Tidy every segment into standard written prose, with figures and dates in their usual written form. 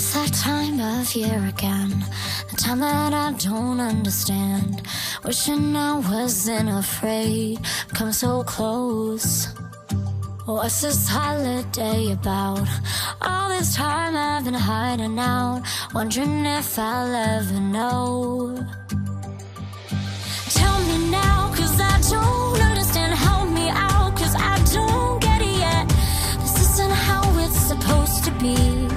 It's that time of year again, the time that I don't understand. Wishing I wasn't afraid, come so close. What's this holiday about? All this time I've been hiding out, wondering if I'll ever know. Tell me now, 'cause I don't understand. Help me out, 'cause I don't get it yet. This isn't how it's supposed to be.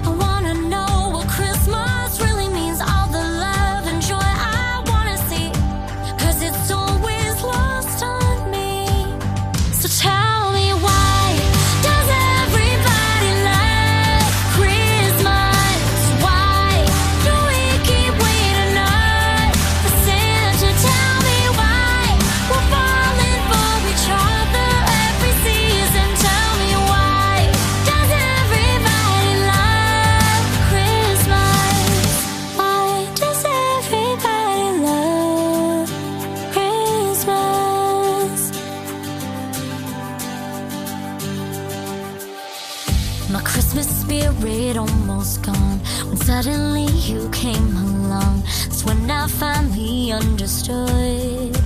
I wanna know what Christmas really means, all the love and joy I wanna see, 'cause it's always lost on me. So tell me, why does everybody love Christmas? Why do we keep waiting up for Santa? Tell me why we're falling for each other every season. Tell me, why does everybody love Christmas? Why does everybody love Christmas? My Christmas spirit almost gone when suddenly you came along. That's when I finally understood.